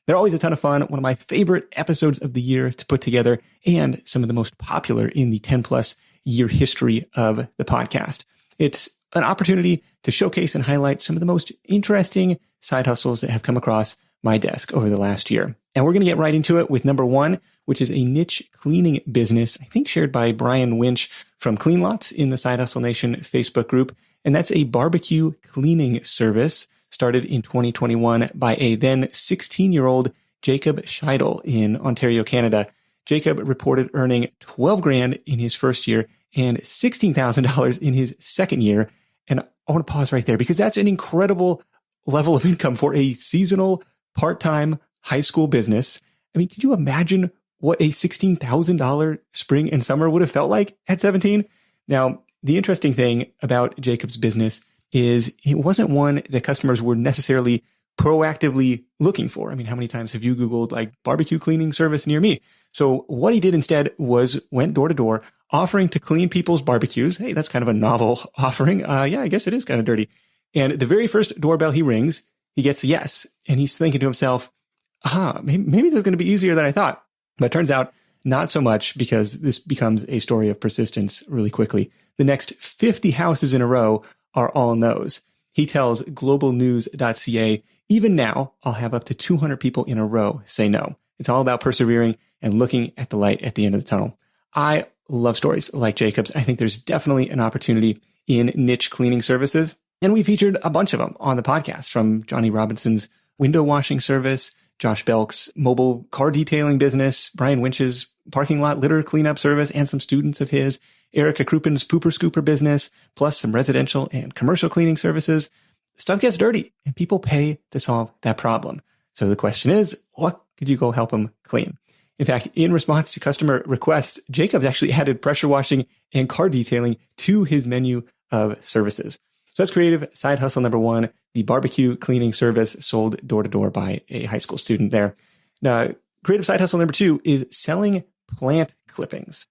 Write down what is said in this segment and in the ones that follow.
They're always a ton of fun, one of my favorite episodes of the year to put together, and some of the most popular in the 10 plus year history of the podcast. It's an opportunity to showcase and highlight some of the most interesting side hustles that have come across my desk over the last year. And we're going to get right into it with number one, which is a niche cleaning business, I think shared by Brian Winch from Clean Lots in the Side Hustle Nation Facebook group. And that's a barbecue cleaning service started in 2021 by a then 16-year-old Jacob Scheidel in Ontario, Canada. Jacob reported earning $12,000 in his first year and $16,000 in his second year. And I want to pause right there because that's an incredible level of income for a seasonal part-time high school business. I mean, could you imagine what a $16,000 spring and summer would have felt like at 17? Now, the interesting thing about Jacob's business is it wasn't one that customers were necessarily proactively looking for. I mean, how many times have you Googled like barbecue cleaning service near me? So what he did instead was went door to door offering to clean people's barbecues. Hey, that's kind of a novel offering. Yeah, I guess it is kind of dirty. And the very first doorbell he rings, he gets a yes. And he's thinking to himself, maybe this is going to be easier than I thought. But it turns out not so much, because this becomes a story of persistence really quickly. The next 50 houses in a row are all no's. He tells globalnews.ca, even now, I'll have up to 200 people in a row say no. It's all about persevering and looking at the light at the end of the tunnel. I love stories like Jacob's. I think there's definitely an opportunity in niche cleaning services. And we featured a bunch of them on the podcast, from Johnny Robinson's window washing service, Josh Belk's mobile car detailing business, Brian Winch's parking lot litter cleanup service, and some students of his, Erica Krupin's pooper scooper business, plus some residential and commercial cleaning services. Stuff gets dirty and people pay to solve that problem. So the question is, what could you go help them clean? In fact, in response to customer requests, Jacobs actually added pressure washing and car detailing to his menu of services. So that's creative side hustle number one, the barbecue cleaning service sold door to door by a high school student there. Now, creative side hustle number two is selling plant clippings.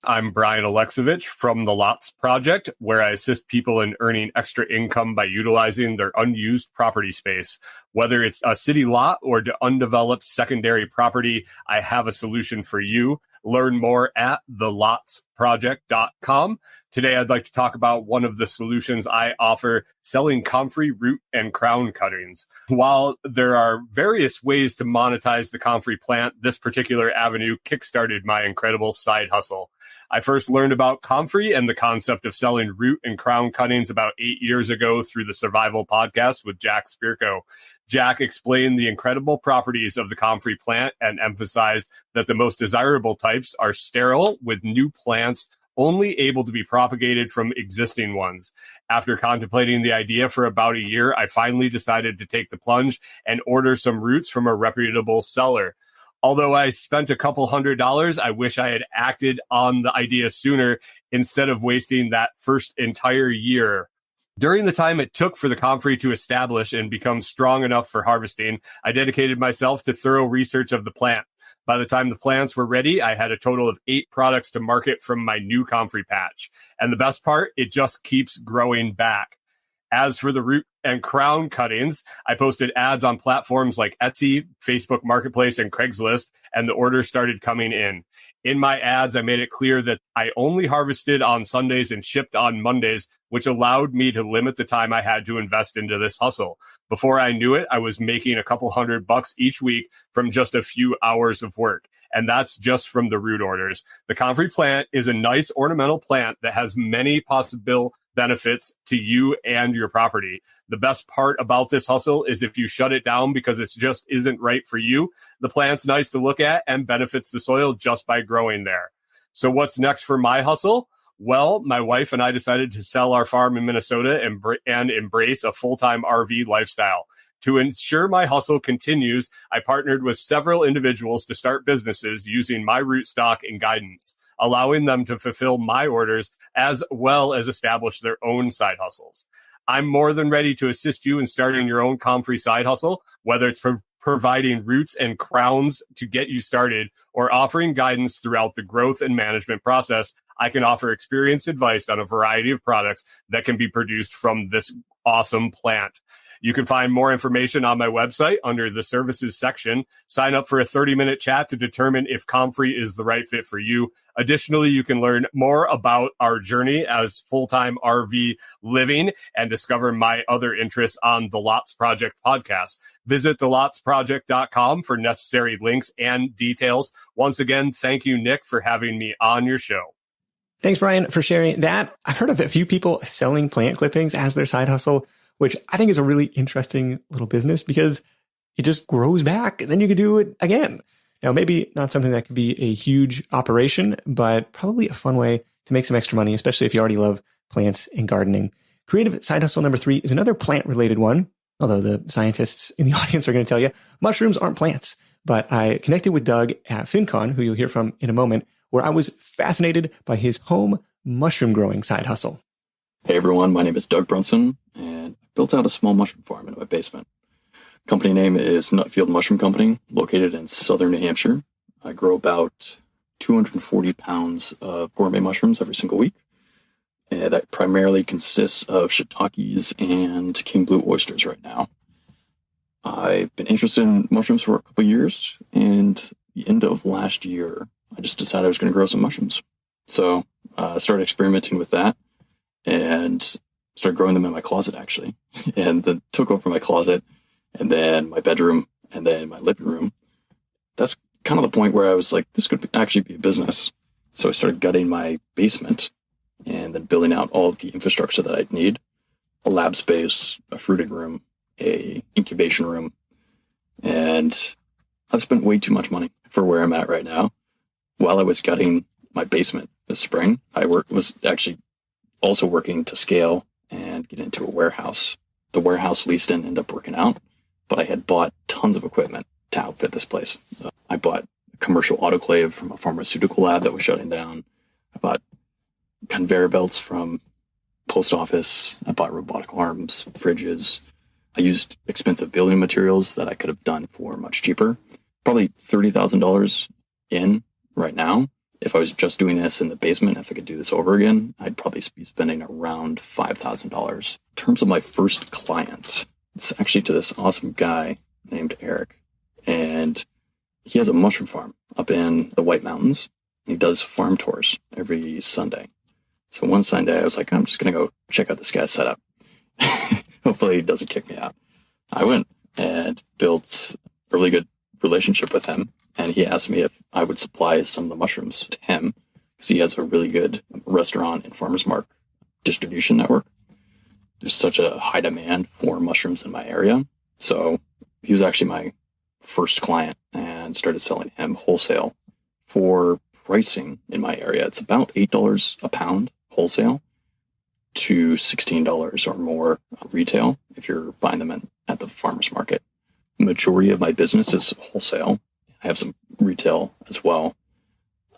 I'm Brian Alexovich from the Lots Project, where I assist people in earning extra income by utilizing their unused property space. Whether it's a city lot or the undeveloped secondary property, I have a solution for you. Learn more at thelotsproject.com. Today, I'd like to talk about one of the solutions I offer, selling comfrey root and crown cuttings. While there are various ways to monetize the comfrey plant, this particular avenue kickstarted my incredible side hustle. I first learned about comfrey and the concept of selling root and crown cuttings about 8 years ago through the Survival Podcast with Jack Spirko. Jack explained the incredible properties of the comfrey plant and emphasized that the most desirable types are sterile, with new plants only able to be propagated from existing ones. After contemplating the idea for about a year, I finally decided to take the plunge and order some roots from a reputable seller. Although I spent a couple $100s, I wish I had acted on the idea sooner instead of wasting that first entire year. During the time it took for the comfrey to establish and become strong enough for harvesting, I dedicated myself to thorough research of the plant. By the time the plants were ready, I had a total of 8 products to market from my new comfrey patch. And the best part, it just keeps growing back. As for the root and crown cuttings, I posted ads on platforms like Etsy, Facebook Marketplace, and Craigslist, and the orders started coming in. In my ads, I made it clear that I only harvested on Sundays and shipped on Mondays, which allowed me to limit the time I had to invest into this hustle. Before I knew it, I was making a couple $100 each week from just a few hours of work. And that's just from the root orders. The comfrey plant is a nice ornamental plant that has many possible benefits to you and your property. The best part about this hustle is if you shut it down because it just isn't right for you, the plant's nice to look at and benefits the soil just by growing there. So what's next for my hustle? Well, my wife and I decided to sell our farm in Minnesota and embrace a full-time RV lifestyle. To ensure my hustle continues, I partnered with several individuals to start businesses using my rootstock and guidance, allowing them to fulfill my orders as well as establish their own side hustles. I'm more than ready to assist you in starting your own comfrey side hustle, whether it's providing roots and crowns to get you started or offering guidance throughout the growth and management process. I can offer experienced advice on a variety of products that can be produced from this awesome plant. You can find more information on my website under the services section. Sign up for a 30-minute chat to determine if Comfrey is the right fit for you. Additionally, you can learn more about our journey as full-time RV living and discover my other interests on the Lots Project podcast. Visit thelotsproject.com for necessary links and details. Once again, thank you, Nick, for having me on your show. Thanks, Brian, for sharing that. I've heard of a few people selling plant clippings as their side hustle, which I think is a really interesting little business because it just grows back and then you can do it again. Now, maybe not something that could be a huge operation, but probably a fun way to make some extra money, especially if you already love plants and gardening. Creative side hustle number 3 is another plant-related one, although the scientists in the audience are going to tell you mushrooms aren't plants. But I connected with Doug at FinCon, who you'll hear from in a moment, where I was fascinated by his home mushroom growing side hustle. Hey everyone, my name is Doug Brunson, and I built out a small mushroom farm in my basement. Company name is Nutfield Mushroom Company, located in southern New Hampshire. I grow about 240 pounds of gourmet mushrooms every single week. And that primarily consists of shiitakes and king blue oysters right now. I've been interested in mushrooms for a couple of years, and at the end of last year, I just decided I was going to grow some mushrooms. So I started experimenting with that and started growing them in my closet, actually, and then took over my closet and then my bedroom and then my living room. That's kind of the point where I was like, this could actually be a business. So I started gutting my basement and then building out all of the infrastructure that I'd need: a lab space, a fruiting room, a incubation room. And I've spent way too much money for where I'm at right now. While I was gutting my basement this spring, I was actually also working to scale and get into a warehouse. The warehouse lease didn't end up working out, but I had bought tons of equipment to outfit this place. I bought a commercial autoclave from a pharmaceutical lab that was shutting down. I bought conveyor belts from post office. I bought robotic arms, fridges. I used expensive building materials that I could have done for much cheaper. Probably $30,000 in right now. If I was just doing this in the basement, if I could do this over again, I'd probably be spending around $5,000. In terms of my first client, it's actually to this awesome guy named Eric. And he has a mushroom farm up in the White Mountains. He does farm tours every Sunday. So one Sunday I was like, I'm just going to go check out this guy's setup. Hopefully he doesn't kick me out. I went and built a really good relationship with him. And he asked me if I would supply some of the mushrooms to him because he has a really good restaurant and farmer's market distribution network. There's such a high demand for mushrooms in my area. So he was actually my first client and started selling him wholesale. For pricing in my area, it's about $8 a pound wholesale to $16 or more retail if you're buying them at the farmer's market. Majority of my business is wholesale. I have some retail as well.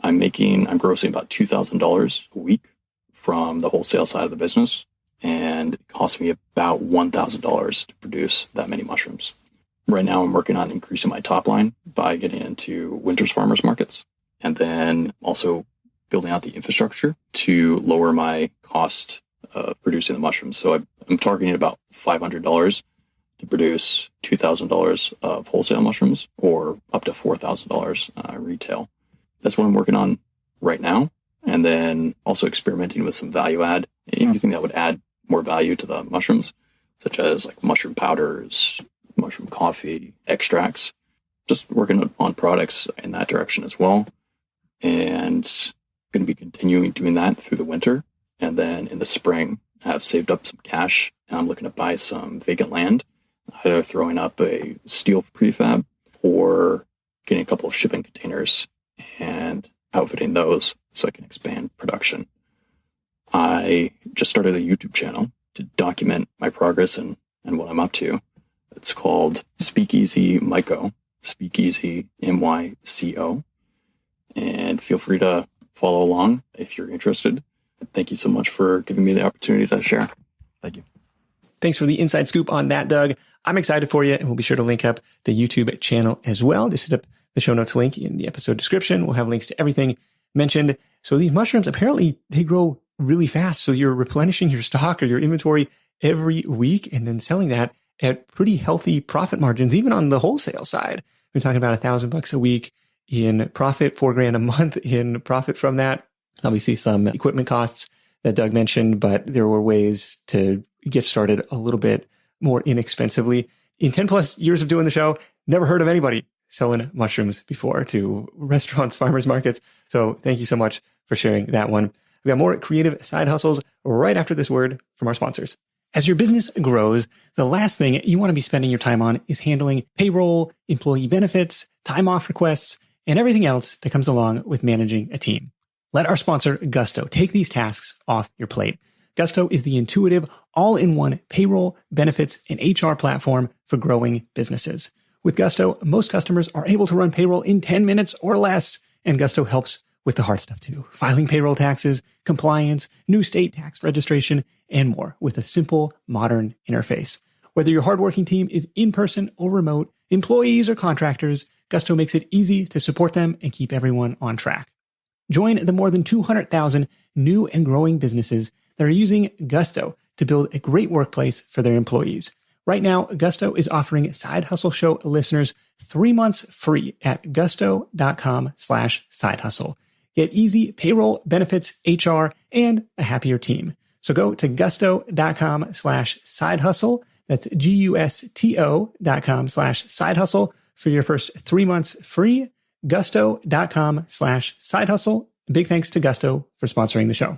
I'm grossing about $2,000 a week from the wholesale side of the business, and it costs me about $1,000 to produce that many mushrooms. Right now, I'm working on increasing my top line by getting into winter's farmers markets, and then also building out the infrastructure to lower my cost of producing the mushrooms. So I'm targeting about $500 to produce $2,000 of wholesale mushrooms, or up to $4,000 retail. That's what I'm working on right now. And then also experimenting with some value add, anything that would add more value to the mushrooms, such as like mushroom powders, mushroom coffee, extracts. Just working on products in that direction as well. And going to be continuing doing that through the winter. And then in the spring, I have saved up some cash and I'm looking to buy some vacant land, either throwing up a steel prefab or getting a couple of shipping containers and outfitting those so I can expand production. I just started a YouTube channel to document my progress and what I'm up to. It's called Speakeasy Myco, Speakeasy MYCO. And feel free to follow along if you're interested. Thank you so much for giving me the opportunity to share. Thank you. Thanks for the inside scoop on that, Doug. I'm excited for you, and we'll be sure to link up the YouTube channel as well. Just hit up the show notes link in the episode description. We'll have links to everything mentioned. So these mushrooms, apparently they grow really fast. So you're replenishing your stock or your inventory every week and then selling that at pretty healthy profit margins, even on the wholesale side. We're talking about $1,000 a week in profit, $4,000 a month in profit from that. Obviously some equipment costs that Doug mentioned, but there were ways to get started a little bit more inexpensively. In 10 plus years of doing the show, never heard of anybody selling mushrooms before to restaurants, farmers markets. So thank you so much for sharing that one. We got more creative side hustles right after this word from our sponsors. As your business grows, the last thing you want to be spending your time on is handling payroll, employee benefits, time off requests, and everything else that comes along with managing a team. Let our sponsor, Gusto, take these tasks off your plate. Gusto is the intuitive, all-in-one payroll, benefits, and HR platform for growing businesses. With Gusto, most customers are able to run payroll in 10 minutes or less, and Gusto helps with the hard stuff too. Filing payroll taxes, compliance, new state tax registration, and more with a simple, modern interface. Whether your hardworking team is in person or remote, employees or contractors, Gusto makes it easy to support them and keep everyone on track. Join the more than 200,000 new and growing businesses that are using Gusto to build a great workplace for their employees. Right now, Gusto is offering Side Hustle Show listeners 3 months free at gusto.com/side hustle. Get easy payroll, benefits, HR, and a happier team. So go to gusto.com/side hustle. That's gusto.com/side hustle for your first 3 months free. Gusto.com/side hustle. Big thanks to Gusto for sponsoring the show.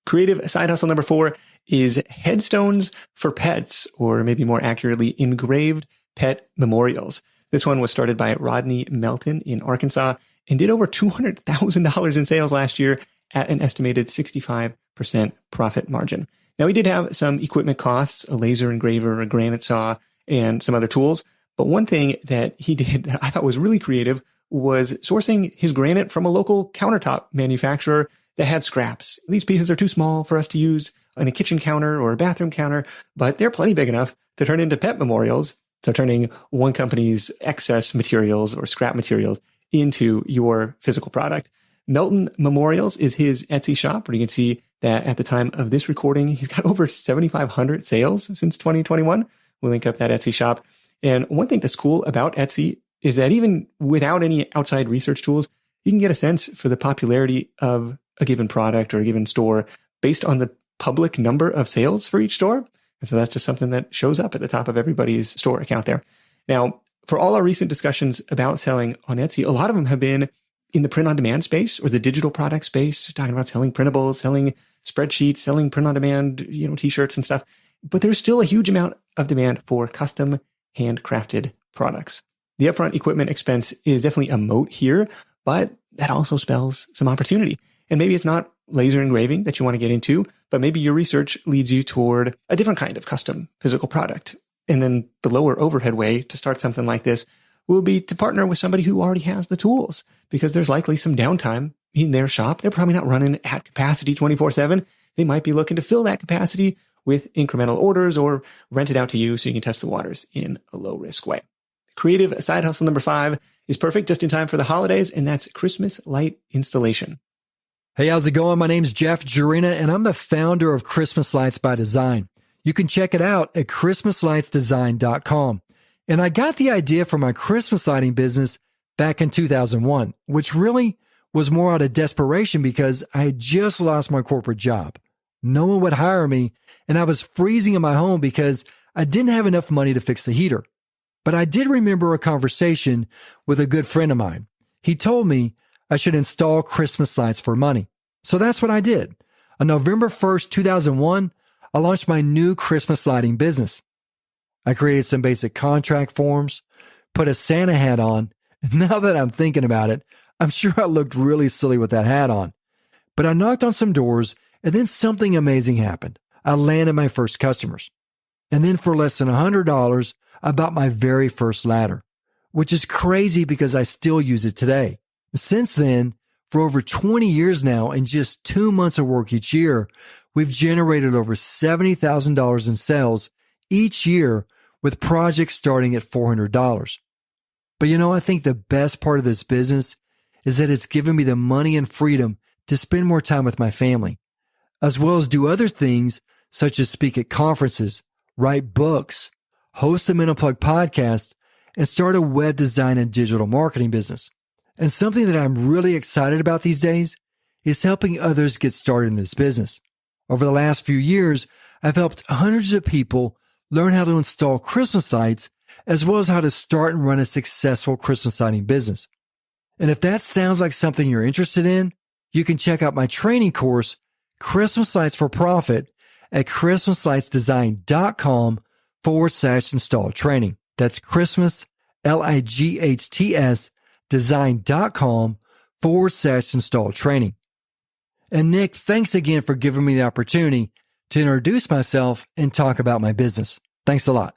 Creative side hustle number 4 is headstones for pets, or maybe more accurately, engraved pet memorials. This one was started by Rodney Melton in Arkansas and did over $200,000 in sales last year at an estimated 65% profit margin. Now, he did have some equipment costs, a laser engraver, a granite saw, and some other tools. But one thing that he did that I thought was really creative was sourcing his granite from a local countertop manufacturer that had scraps. These pieces are too small for us to use on a kitchen counter or a bathroom counter, but they're plenty big enough to turn into pet memorials. So turning one company's excess materials or scrap materials into your physical product. Melton Memorials is his Etsy shop, where you can see that at the time of this recording, he's got over 7,500 sales since 2021. We'll link up that Etsy shop. And one thing that's cool about Etsy is that even without any outside research tools, you can get a sense for the popularity of a given product or a given store based on the public number of sales for each store. And so that's just something that shows up at the top of everybody's store account there. Now, for all our recent discussions about selling on Etsy, a lot of them have been in the print-on-demand space or the digital product space, talking about selling printables, selling spreadsheets, selling print-on-demand, t-shirts and stuff. But there's still a huge amount of demand for custom handcrafted products. The upfront equipment expense is definitely a moat here, but that also spells some opportunity. And maybe it's not laser engraving that you want to get into, but maybe your research leads you toward a different kind of custom physical product. And then the lower overhead way to start something like this will be to partner with somebody who already has the tools, because there's likely some downtime in their shop. They're probably not running at capacity 24/7. They might be looking to fill that capacity with incremental orders or rent it out to you so you can test the waters in a low risk way. Creative side hustle number 5 is perfect just in time for the holidays, and that's Christmas light installation. Hey, how's it going? My name's Jeff Jurina, and I'm the founder of Christmas Lights by Design. You can check it out at christmaslightsdesign.com. And I got the idea for my Christmas lighting business back in 2001, which really was more out of desperation because I had just lost my corporate job. No one would hire me, and I was freezing in my home because I didn't have enough money to fix the heater. But I did remember a conversation with a good friend of mine. He told me I should install Christmas lights for money. So that's what I did. On November 1st, 2001, I launched my new Christmas lighting business. I created some basic contract forms, put a Santa hat on. Now that I'm thinking about it, I'm sure I looked really silly with that hat on. But I knocked on some doors, and then something amazing happened. I landed my first customers. And then for less than $100, I bought my very first ladder, which is crazy because I still use it today. Since then, for over 20 years now and just 2 months of work each year, we've generated over $70,000 in sales each year with projects starting at $400. But I think the best part of this business is that it's given me the money and freedom to spend more time with my family, as well as do other things such as speak at conferences, write books, host a Men Unplugged podcast, and start a web design and digital marketing business. And something that I'm really excited about these days is helping others get started in this business. Over the last few years, I've helped hundreds of people learn how to install Christmas lights, as well as how to start and run a successful Christmas lighting business. And if that sounds like something you're interested in, you can check out my training course, Christmas Lights for Profit, at christmaslights.com/install training. That's Christmas, LIGHTS, design.com/install training. And Nick, thanks again for giving me the opportunity to introduce myself and talk about my business. Thanks a lot.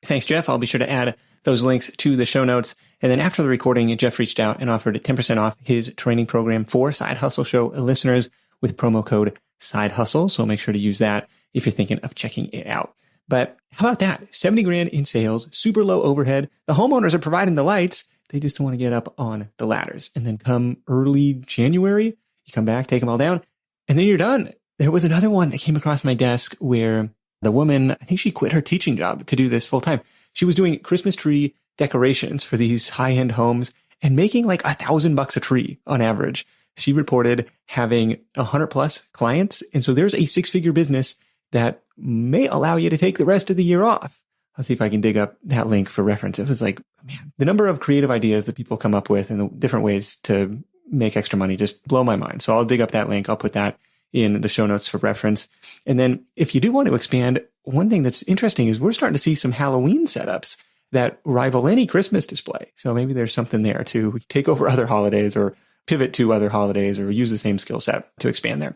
Thanks, Jeff. I'll be sure to add those links to the show notes. And then after the recording, Jeff reached out and offered 10% off his training program for Side Hustle Show listeners with promo code Side Hustle. So make sure to use that if you're thinking of checking it out. But how about that? 70 grand in sales, super low overhead. The homeowners are providing the lights. They just want to get up on the ladders. And then come early January, you come back, take them all down, and then you're done. There was another one that came across my desk where the woman, I think she quit her teaching job to do this full time. She was doing Christmas tree decorations for these high-end homes and making like $1,000 a tree on average. She reported having 100 plus clients. And so there's a six-figure business that may allow you to take the rest of the year off. I'll see if I can dig up that link for reference. It was like, man, the number of creative ideas that people come up with and the different ways to make extra money just blow my mind. So I'll dig up that link. I'll put that in the show notes for reference. And then if you do want to expand, one thing that's interesting is we're starting to see some Halloween setups that rival any Christmas display. So maybe there's something there to take over other holidays or pivot to other holidays or use the same skill set to expand there.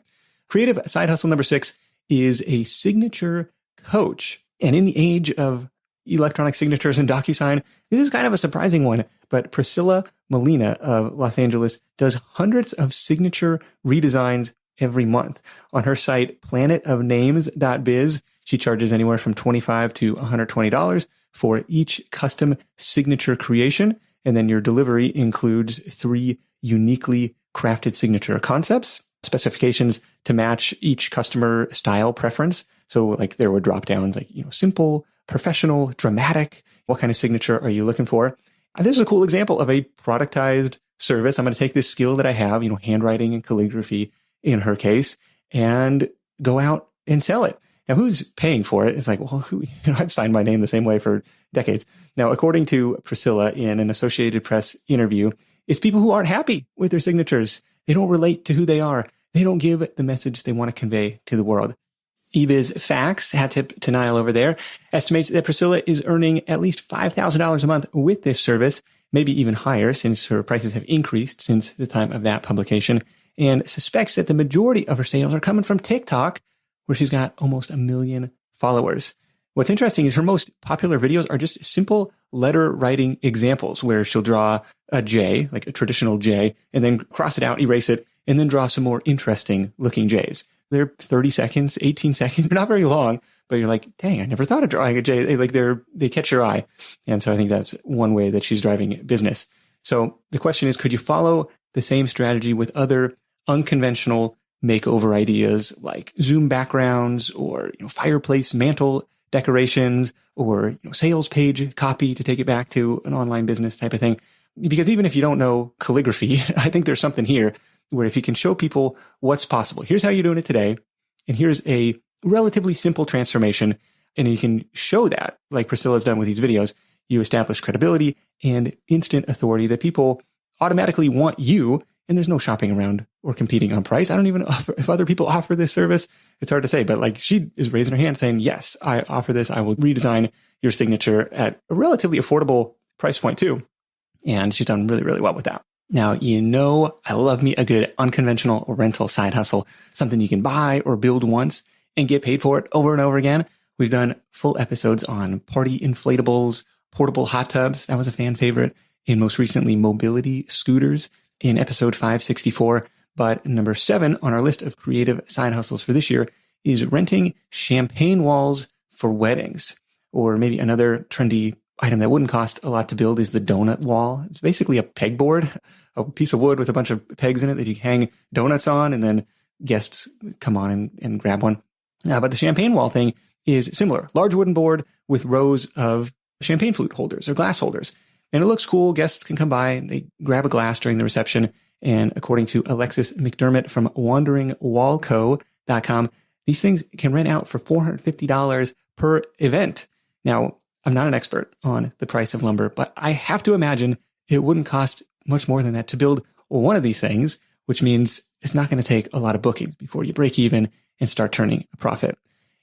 Creative side hustle number 6 is a signature coach. And in the age of electronic signatures and DocuSign, this is kind of a surprising one, but Priscilla Molina of Los Angeles does hundreds of signature redesigns every month. On her site, planetofnames.biz, she charges anywhere from $25 to $120 for each custom signature creation. And then your delivery includes 3 uniquely crafted signature concepts, specifications to match each customer style preference. So like there were drop downs like, simple, professional, dramatic. What kind of signature are you looking for? This is a cool example of a productized service. I'm going to take this skill that I have, handwriting and calligraphy in her case, and go out and sell it. Now, who's paying for it? It's like, well, I've signed my name the same way for decades. Now, according to Priscilla in an Associated Press interview, it's people who aren't happy with their signatures. They don't relate to who they are. They don't give the message they want to convey to the world. eBiz Facts, hat tip to Niall over there, estimates that Priscilla is earning at least $5,000 a month with this service, maybe even higher since her prices have increased since the time of that publication, and suspects that the majority of her sales are coming from TikTok, where she's got almost 1 million followers. What's interesting is her most popular videos are just simple letter writing examples where she'll draw a J, like a traditional J, and then cross it out, erase it, and then draw some more interesting looking J's. They're 30 seconds, 18 seconds. They're not very long, but you're like, dang, I never thought of drawing a J. They catch your eye. And so I think that's one way that she's driving business. So the question is, could you follow the same strategy with other unconventional makeover ideas like Zoom backgrounds or fireplace mantle decorations or sales page copy to take it back to an online business type of thing? Because even if you don't know calligraphy, I think there's something here where if you can show people what's possible, here's how you're doing it today, and here's a relatively simple transformation, and you can show that, like Priscilla's done with these videos, you establish credibility and instant authority that people automatically want you, and there's no shopping around or competing on price. I don't even know if other people offer this service. It's hard to say, but like she is raising her hand saying, yes, I offer this. I will redesign your signature at a relatively affordable price point too. And she's done really, really well with that. Now, I love me a good unconventional rental side hustle, something you can buy or build once and get paid for it over and over again. We've done full episodes on party inflatables, portable hot tubs. That was a fan favorite. And most recently, mobility scooters in episode 564. But number 7 on our list of creative side hustles for this year is renting champagne walls for weddings. Or maybe another trendy item that wouldn't cost a lot to build is the donut wall. It's basically a pegboard, a piece of wood with a bunch of pegs in it that you hang donuts on, and then guests come on and grab one. But the champagne wall thing is similar. Large wooden board with rows of champagne flute holders or glass holders. And it looks cool. Guests can come by, they grab a glass during the reception. And according to Alexis McDermott from wanderingwallco.com, these things can rent out for $450 per event. Now, I'm not an expert on the price of lumber, but I have to imagine it wouldn't cost much more than that to build one of these things, which means it's not going to take a lot of bookings before you break even and start turning a profit.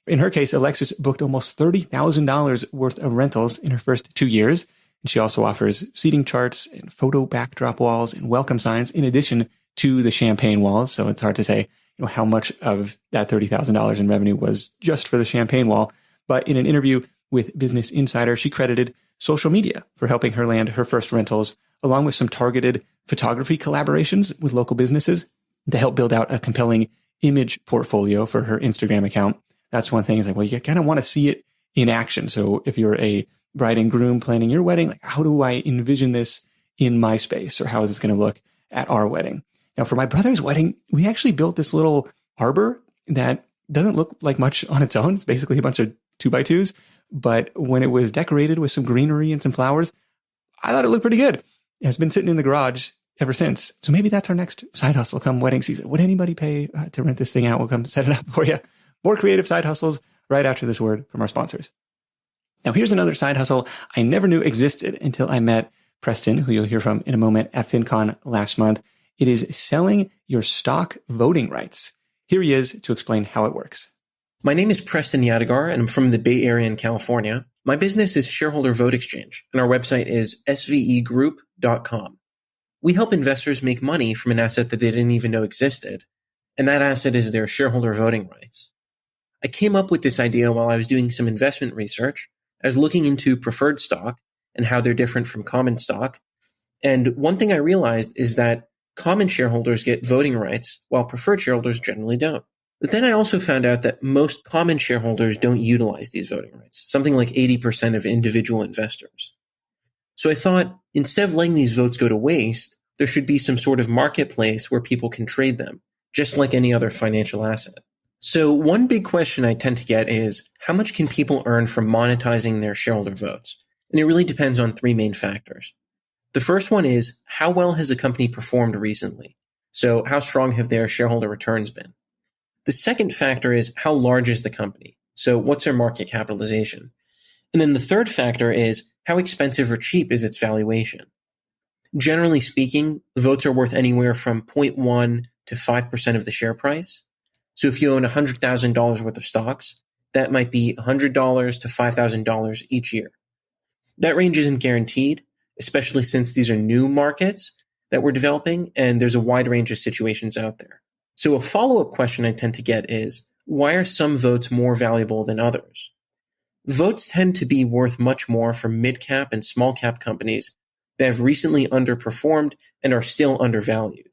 In her case, Alexis booked almost $30,000 worth of rentals in her first 2 years. And she also offers seating charts and photo backdrop walls and welcome signs in addition to the champagne walls. So it's hard to say, how much of that $30,000 in revenue was just for the champagne wall. But in an interview with Business Insider, she credited social media for helping her land her first rentals, along with some targeted photography collaborations with local businesses to help build out a compelling image portfolio for her Instagram account. That's one thing. Is like, well, you kind of want to see it in action. So if you're a bride and groom planning your wedding, like, how do I envision this in my space, or how is this going to look at our wedding? Now, for my brother's wedding, we actually built this little arbor that doesn't look like much on its own. It's basically a bunch of 2x2s. But when it was decorated with some greenery and some flowers, I thought it looked pretty good. It's been sitting in the garage ever since. So maybe that's our next side hustle come wedding season. Would anybody pay to rent this thing out? We'll come set it up for you. More creative side hustles right after this word from our sponsors. Now, here's another side hustle I never knew existed until I met Preston, who you'll hear from in a moment, at FinCon last month. It is selling your stock voting rights. Here he is to explain how it works. My name is Preston Yadigar, and I'm from the Bay Area in California. My business is Shareholder Vote Exchange, and our website is svegroup.com. We help investors make money from an asset that they didn't even know existed, and that asset is their shareholder voting rights. I came up with this idea while I was doing some investment research. I was looking into preferred stock and how they're different from common stock. And one thing I realized is that common shareholders get voting rights while preferred shareholders generally don't. But then I also found out that most common shareholders don't utilize these voting rights, something like 80% of individual investors. So I thought, instead of letting these votes go to waste, there should be some sort of marketplace where people can trade them, just like any other financial asset. So one big question I tend to get is, how much can people earn from monetizing their shareholder votes? And it really depends on three main factors. The first one is, how well has a company performed recently? So how strong have their shareholder returns been? The second factor is, how large is the company? So what's their market capitalization? And then the third factor is, how expensive or cheap is its valuation? Generally speaking, votes are worth anywhere from 0.1 to 5% of the share price. So if you own $100,000 worth of stocks, that might be $100 to $5,000 each year. That range isn't guaranteed, especially since these are new markets that we're developing, and there's a wide range of situations out there. So a follow-up question I tend to get is, why are some votes more valuable than others? Votes tend to be worth much more for mid-cap and small-cap companies that have recently underperformed and are still undervalued.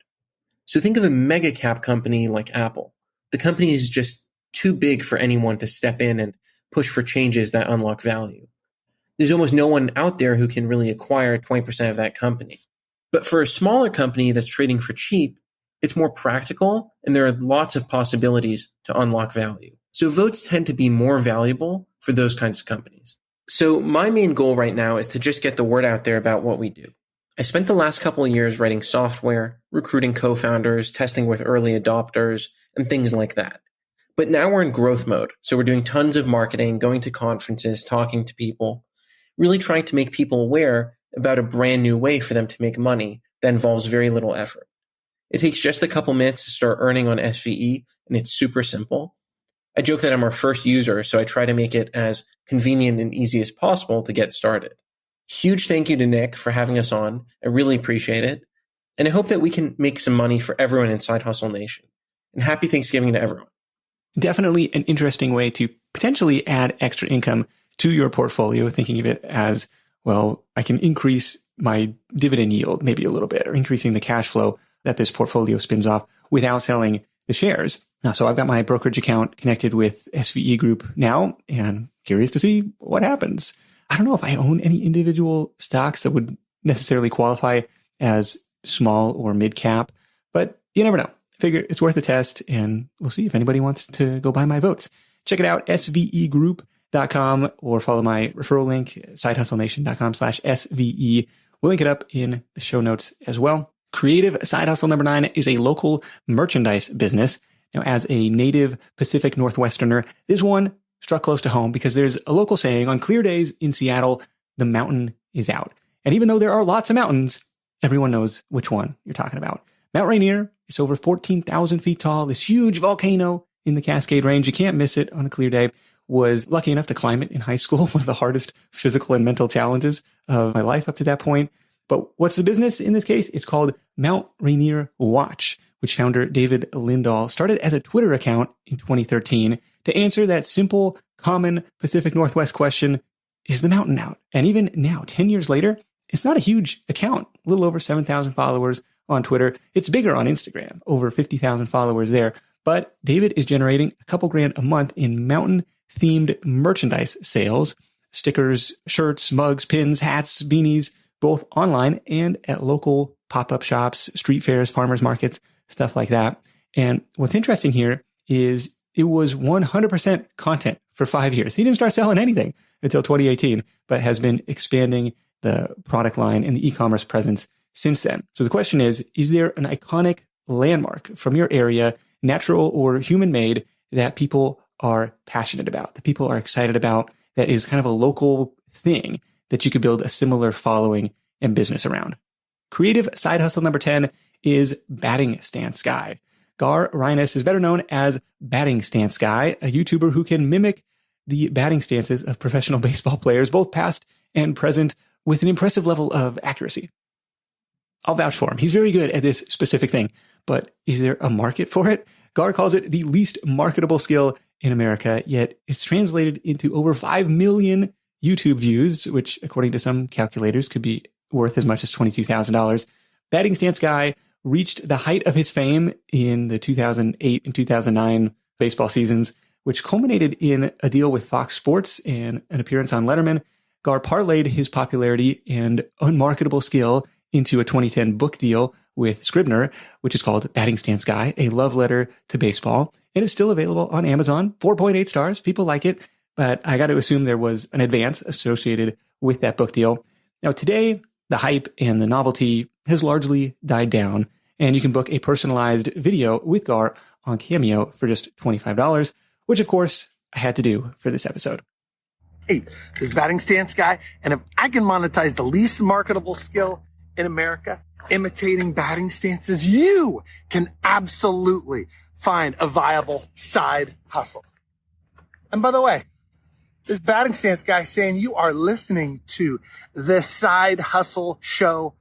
So think of a mega-cap company like Apple. The company is just too big for anyone to step in and push for changes that unlock value. There's almost no one out there who can really acquire 20% of that company. But for a smaller company that's trading for cheap, it's more practical, and there are lots of possibilities to unlock value. So votes tend to be more valuable for those kinds of companies. So my main goal right now is to just get the word out there about what we do. I spent the last couple of years writing software, recruiting co-founders, testing with early adopters, and things like that. But now we're in growth mode. So we're doing tons of marketing, going to conferences, talking to people, really trying to make people aware about a brand new way for them to make money that involves very little effort. It takes just a couple minutes to start earning on SVE, and it's super simple. I joke that I'm our first user, so I try to make it as convenient and easy as possible to get started. Huge thank you to Nick for having us on. I really appreciate it. And I hope that we can make some money for everyone in Side Hustle Nation. And happy Thanksgiving to everyone. Definitely an interesting way to potentially add extra income to your portfolio, thinking of it as, well, I can increase my dividend yield maybe a little bit, or increasing the cash flow that this portfolio spins off without selling the shares. Now, so I've got my brokerage account connected with SVE Group now, and curious to see what happens. I don't know if I own any individual stocks that would necessarily qualify as small or mid cap, but you never know. I figure it's worth a test, and we'll see if anybody wants to go buy my votes. check it out, svegroup.com, or follow my referral link, sidehustlenation.com/SVE. We'll link it up in the show notes as well. Creative Side Hustle number 9 is a local merchandise business. Now, as a native Pacific Northwesterner, this one struck close to home because there's a local saying on clear days in Seattle, the mountain is out. And even though there are lots of mountains, everyone knows which one you're talking about. Mount Rainier is over 14,000 feet tall, this huge volcano in the Cascade Range. You can't miss it on a clear day. Was lucky enough to climb it in high school, one of the hardest physical and mental challenges of my life up to that point. But what's the business in this case? It's called Mount Rainier Watch, which founder David Lindahl started as a Twitter account in 2013 to answer that simple, common Pacific Northwest question, is the mountain out? And even now, 10 years later, it's not a huge account, a little over 7,000 followers on Twitter. It's bigger on Instagram, over 50,000 followers there. But David is generating a couple grand a month in mountain-themed merchandise sales, stickers, shirts, mugs, pins, hats, beanies, both online and at local pop-up shops, street fairs, farmers markets, stuff like that. And what's interesting here is it was 100% content for 5 years. He didn't start selling anything until 2018, but has been expanding the product line and the e-commerce presence since then. So the question is there an iconic landmark from your area, natural or human-made, that people are passionate about, that people are excited about, that is kind of a local thing that you could build a similar following and business around? Creative Side Hustle number 10 is Batting Stance Guy. Gar Rhinus is better known as Batting Stance Guy, a YouTuber who can mimic the batting stances of professional baseball players, both past and present, with an impressive level of accuracy. I'll vouch for him. He's very good at this specific thing, but is there a market for it? Gar calls it the least marketable skill in America, yet it's translated into over 5 million YouTube views, which according to some calculators could be worth as much as $22,000. Batting Stance Guy reached the height of his fame in the 2008 and 2009 baseball seasons, which culminated in a deal with Fox Sports and an appearance on Letterman. Gar parlayed his popularity and unmarketable skill into a 2010 book deal with Scribner, which is called Batting Stance Guy, a love letter to baseball. It is still available on Amazon, 4.8 stars. People like it, but I got to assume there was an advance associated with that book deal. Now, today, the hype and the novelty has largely died down, and you can book a personalized video with Gar on Cameo for just $25, which, of course, I had to do for this episode. Hey, this Batting Stance Guy, and if I can monetize the least marketable skill in America, imitating batting stances, you can absolutely find a viable side hustle. And by the way, this Batting Stance Guy saying you are listening to the Side Hustle Show.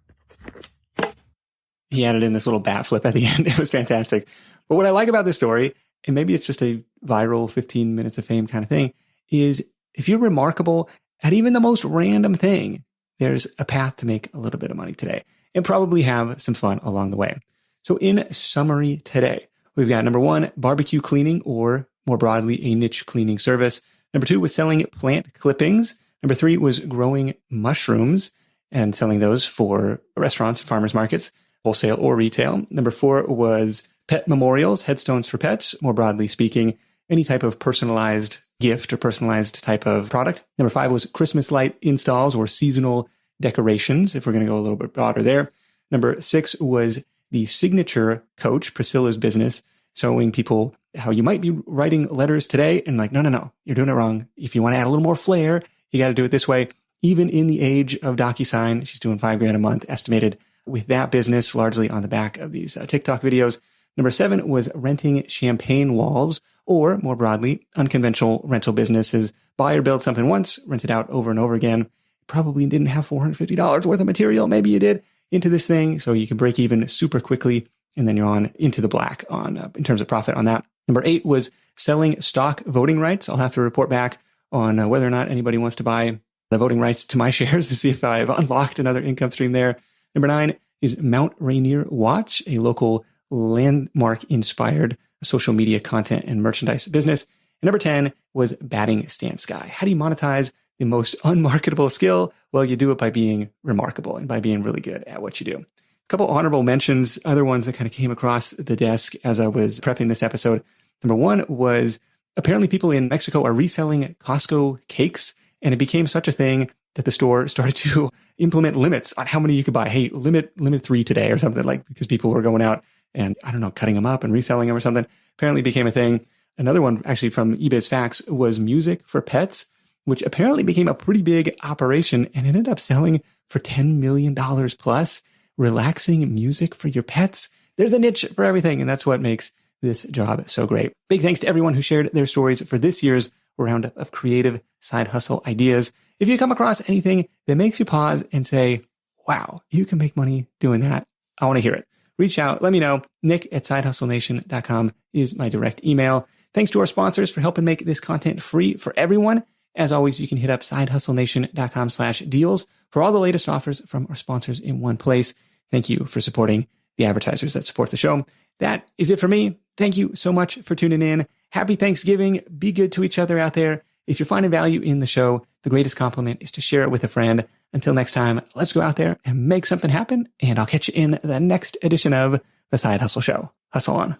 He added in this little bat flip at the end. It was fantastic. But what I like about this story, and maybe it's just a viral 15 minutes of fame kind of thing, is if you're remarkable at even the most random thing, there's a path to make a little bit of money today and probably have some fun along the way. So in summary today, we've got number 1, barbecue cleaning, or more broadly, a niche cleaning service. Number 2 was selling plant clippings. Number 3 was growing mushrooms and selling those for restaurants and farmers markets, wholesale or retail. Number 4 was pet memorials, headstones for pets, more broadly speaking, any type of personalized gift or personalized type of product. Number 5 was Christmas light installs or seasonal decorations, if we're going to go a little bit broader there. Number 6 was the signature coach, Priscilla's business, showing people how you might be writing letters today and like, no, you're doing it wrong. If you want to add a little more flair, you got to do it this way. Even in the age of DocuSign, she's doing $5,000 a month estimated with that business, largely on the back of these TikTok videos. Number 7 was renting champagne walls, or more broadly, unconventional rental businesses. Buy or build something once, rent it out over and over again. Probably didn't have $450 worth of material. Maybe you did into this thing, so you can break even super quickly, and then you're on into the black on in terms of profit on that. Number 8 was selling stock voting rights. I'll have to report back on whether or not anybody wants to buy the voting rights to my shares to see if I've unlocked another income stream there. Number 9 is Mount Rainier Watch, a local landmark-inspired social media content and merchandise business. And number 10 was Batting Stance Guy. How do you monetize the most unmarketable skill? Well, you do it by being remarkable and by being really good at what you do. A couple honorable mentions, other ones that kind of came across the desk as I was prepping this episode. Number 1 was apparently people in Mexico are reselling Costco cakes, and it became such a thing that the store started to implement limits on how many you could buy. Hey, limit 3 today or something, like, because people were going out and, I don't know, cutting them up and reselling them or something. Apparently became a thing. Another one actually from eBay's Facts was music for pets, which apparently became a pretty big operation and ended up selling for $10 million plus. Relaxing music for your pets. There's a niche for everything, and that's what makes this job so great. Big thanks to everyone who shared their stories for this year's roundup of creative side hustle ideas. If you come across anything that makes you pause and say, wow, you can make money doing that, I want to hear it. Reach out, let me know. Nick@sidehustlenation.com is my direct email. Thanks to our sponsors for helping make this content free for everyone. As always, you can hit up sidehustlenation.com/deals for all the latest offers from our sponsors in one place. Thank you for supporting the advertisers that support the show. That is it for me. Thank you so much for tuning in. Happy Thanksgiving. Be good to each other out there. If you're finding value in the show, the greatest compliment is to share it with a friend. Until next time, let's go out there and make something happen. And I'll catch you in the next edition of The Side Hustle Show. Hustle on.